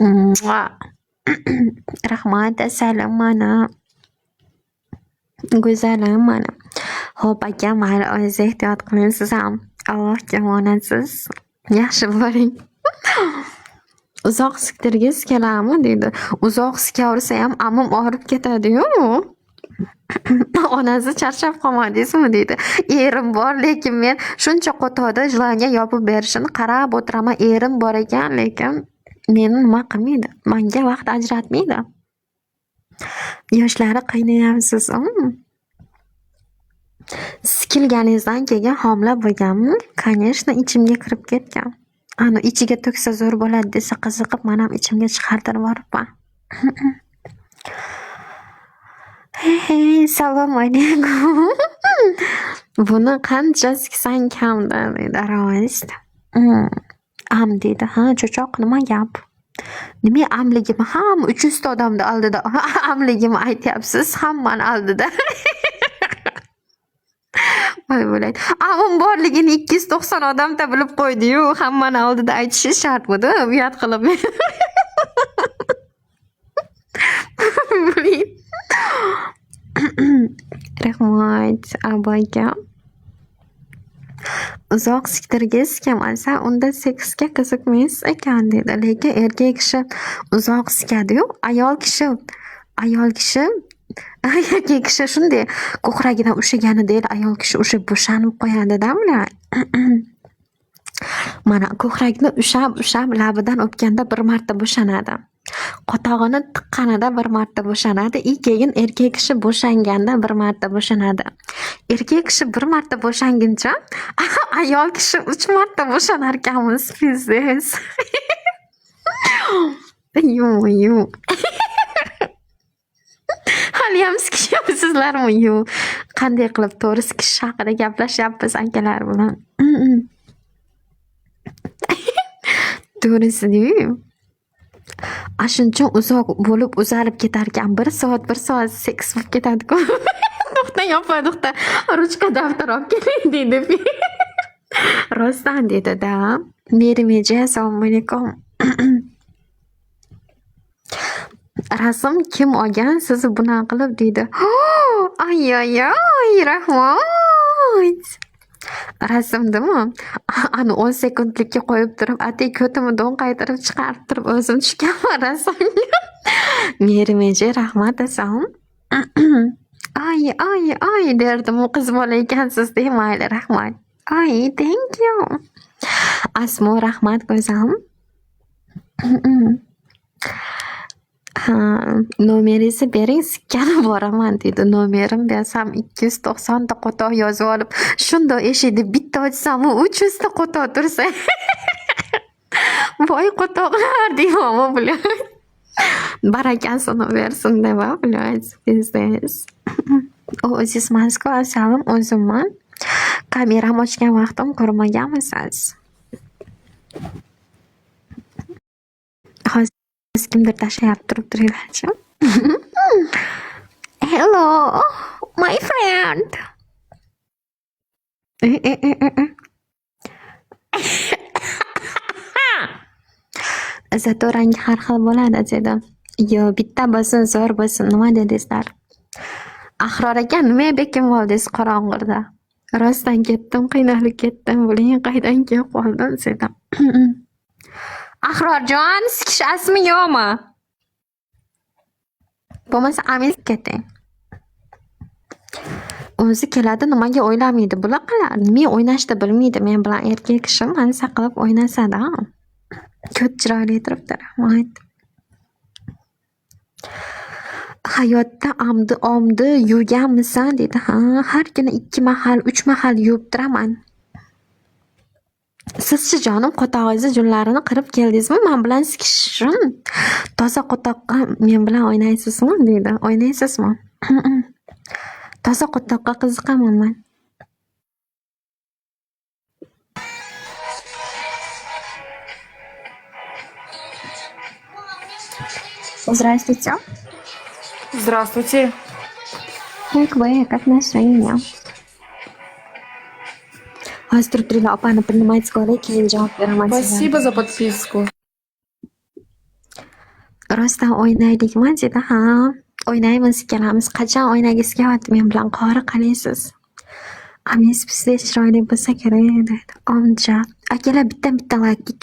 Mua. Rahmat, assalam mana. Go'zalim mana. Xo'p akam, hali o'zingiz ehtiyot qiling, siz ham Allohga omonatsiz. Yaxshi bo'ling. Uzoq siktirgis keladimi deydi. Uzoq sikaversa ham ammam og'rib ketadi-yu. Onasi charchab qolmadingizmi deydi. Erim bor, lekin men shuncha qo'toda jilonga yopib berishini qarab o'tiraman. Erim bor ekan, lekin meni nima qilmaydi. Menga vaqt ajratmaydi. Yoshlari qiynayapsiz. Sikilganingizdan keyin homila bo'lganmi? Конечно, ichimga kirib ketgan. Ana ichiga to'ksa zo'r bo'ladi desa qiziqib, men ham ichimga chiqartirib yuboribman. Hey, salom alaykum. Buni qancha siksang kamda deydi Ravist. Am deydi. Ha, cho'choq nima gap? Nima amligimi? Ham 300 ta odamni oldida amligimi aytyapsiz? Hammani oldida. Voy bo'laydi. Amim borligini 290 odamda bilib qo'ydi-yu, hammani oldida aytishi shartmidi? Uyat qilib. Rahmat, abayga. Uzoq siktirgis kelmasa, unda seksga qiziqmaysiz ekan dedi. Lekin erkak kishi uzoq sikadi-yu, ayol kishi erkak kishi shunday ko'kragidan ushlagani deydi, ayol kishi o'sha bo'shanib qo'yadi-da bular. Mana ko'kragini ushab labidan o'pganda bir marta bo'shanadi. Qotog'ini tiqqanida bir marta bo'shanadi. Keyin erkak kishi bo'shanganda bir marta bo'shanadi. Erkak kishi bir marta bo'shanguncha ayol kishi 3 marta bo'shanar ekanmiz, pizdes. Yu. Hali ham sikishyapsizlarmi? Yu. Qanday qilib to'g'ri sikish haqida gaplashyapmiz akalar bilan. To'g'risi-yu. Ashuncha uzoq bo'lib uzalib ketar ekan. 1 soat seks bo'lib ketadi-ku. To'xta, to'xta. Ruchka daftar olib keling deydi. Rostdan dedi-da. Merimeja, assalomu alaykum. Rasm kim olgan sizni bunaqa qilib deydi. Ay, rahmat. Rasmdimi? Ani 10 sekundlikka qo'yib turib, atay ko'timi do'nqaytirib chiqarib turib o'zim tushganman rasmga. Merimeja, rahmat asam. Ay derdim, u qiz bola ekansiz demaydi, rahmat. Ay, thank you. Asmo, rahmat ko'zam. Ha, nomeringizni bering, sikkani boraman dedi. Nomerim bersam 290 ta qo'toq yozib olib, shundoq eshikni bitta ochsam 300 ta qo'toq tursa. Voy qo'toqlar deyapman bular. Barakasini bersin deb bular biznes. O'zingizmanku, assalom, o'zimman. Kameram ochgan vaqtim ko'rmaganmisiz? Kimdir tashlab turibdilarchi. Hello, my friend. Zato rangi har xil bo'ladi dedi. Yo, bitta bo'lsin, zo'r bo'lsin, nima dedingizlar? Ahror ekan, nima bekim oldingiz qorong'ida? Rostdan ketdim, qiynalib ketdim, buning qaydan kelib qoldim dedim. Ahrorjon, sikishasizmi yo'qmi? Bo'lmasa amin keting. O'zi keladi, nimaga o'ylamaydi bular qilar? Men o'ynashni bilmaydi, men bilan erkak kishi mani saqlab o'ynasada. Ko'p chiroyli turibdi, rahmat. Hayotda omdi yuvganmisan dedi. Ha, har kuni 2 mahal, 3 mahal yuvib turaman. Sizchi jonim, qo'tog'ingizni junlarini qirib keldingizmi? Men bilan sikishsin. Toza qo'toqqa men bilan o'ynaysizmi dedi. O'ynaysizmi? Toza qo'toqqa qiziqaman men. Здравствуйте. Здравствуйте. Как вы? Как настроение? Hozir turib opani priнимать qilib keyin javob beraman. Спасибо за подписку. Rostdan o'ynaylikmi dedi. Ha, o'ynaymiz ikkalamiz. Qachon o'ynagisi kelyapti men bilan? Qori qalaysiz? Amis bizda chiroyli bo'lsa kerak dedi. Omja. Akalar bitta like